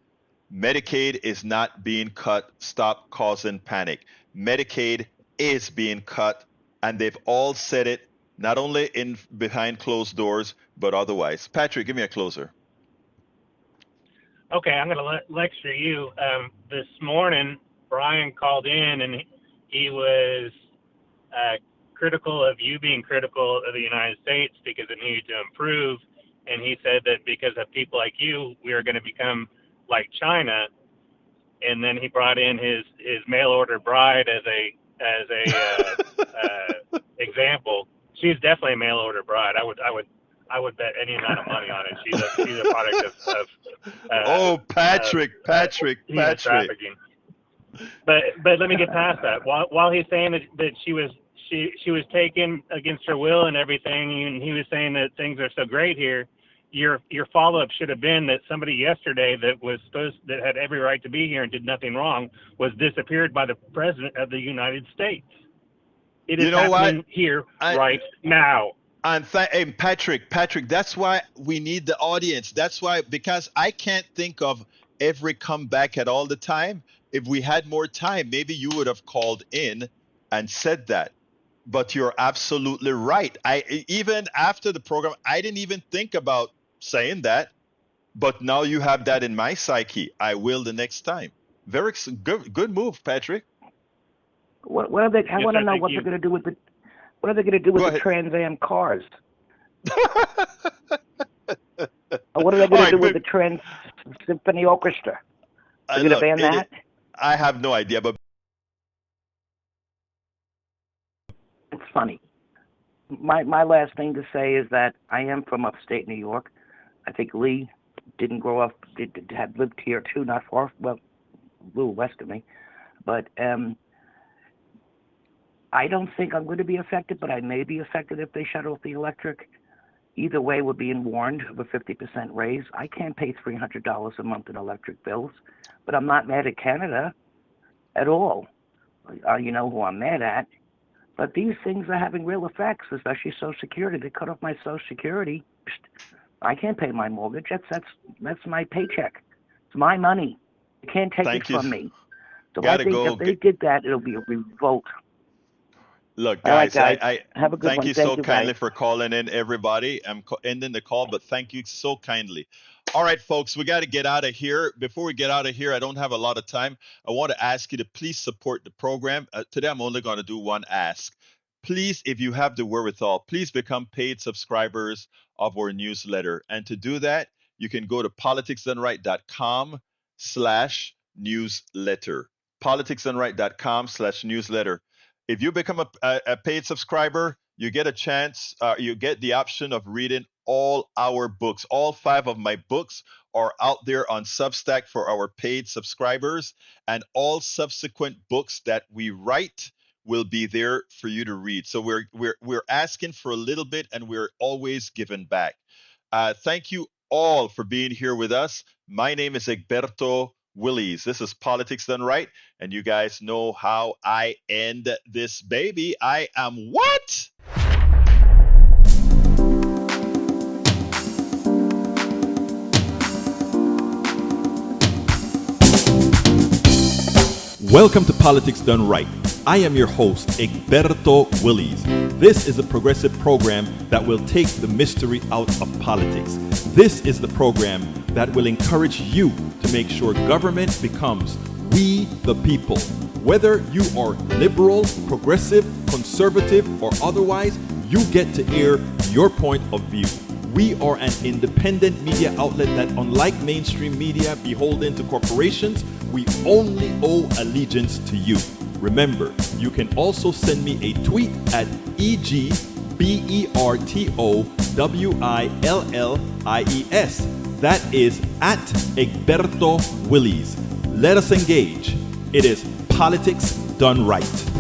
Medicaid is not being cut. Stop causing panic. Medicaid is being cut, and they've all said it, not only in behind closed doors, but otherwise. Patrick, give me a closer. Okay, I'm going to lecture you. This morning, Brian called in, and he was critical of you being critical of the United States because it needed to improve. And he said that because of people like you, we are going to become like China. And then he brought in his mail order bride as a example. She's definitely a mail order bride. I would bet any amount of money on it. She's a product of Patrick. trafficking. But let me get past that. While he's saying that she was taken against her will and everything, and he was saying that things are so great here, your follow-up should have been that somebody yesterday that had every right to be here and did nothing wrong was disappeared by the president of the United States. It is happening here right now. And Patrick, that's why we need the audience. That's why, because I can't think of every comeback at all the time. If we had more time, maybe you would have called in and said that. But you're absolutely right. Even after the program, I didn't even think about saying that. But now you have that in my psyche. I will the next time. Very good move, Patrick. What are they? I want to know what they're going to do with the. What are they going to do with the Trans Am cars? What are they going to do with the Trans Symphony Orchestra? Are they going to ban that? I have no idea, but it's funny. My last thing to say is that I am from upstate New York. I think Lee didn't grow up, had lived here too, not far, well, a little west of me. But I don't think I'm going to be affected, but I may be affected if they shut off the electric. Either way, we're being warned of a 50% raise. I can't pay $300 a month in electric bills, but I'm not mad at Canada at all. You know who I'm mad at. But these things are having real effects, especially Social Security. They cut off my Social Security. I can't pay my mortgage. That's my paycheck. It's my money. You can't take it from me. So I think if they did that, it'll be a revolt. Look, guys, I have a good thank one. you so kindly for calling in, everybody. I'm ending the call, but thank you so kindly. All right, folks, we got to get out of here. Before we get out of here, I don't have a lot of time. I want to ask you to please support the program. Today, I'm only going to do one ask. Please, if you have the wherewithal, please become paid subscribers of our newsletter. And to do that, you can go to politicsdoneright.com/newsletter. politicsdoneright.com/newsletter. If you become a paid subscriber, you get a chance, you get the option of reading all our books. All 5 of my books are out there on Substack for our paid subscribers, and all subsequent books that we write will be there for you to read. So we're asking for a little bit, and we're always giving back. Thank you all for being here with us. My name is Egberto Willies. This is Politics Done Right, and you guys know how I end this baby. I am what? Welcome to Politics Done Right. I am your host, Egberto Willies. This is a progressive program that will take the mystery out of politics. This is the program that will encourage you to make sure government becomes we the people. Whether you are liberal, progressive, conservative, or otherwise, you get to air your point of view. We are an independent media outlet that, unlike mainstream media beholden to corporations, we only owe allegiance to you. Remember, you can also send me a tweet at EGBERTOWILLIES. That is at Egberto Willies. Let us engage. It is politics done right.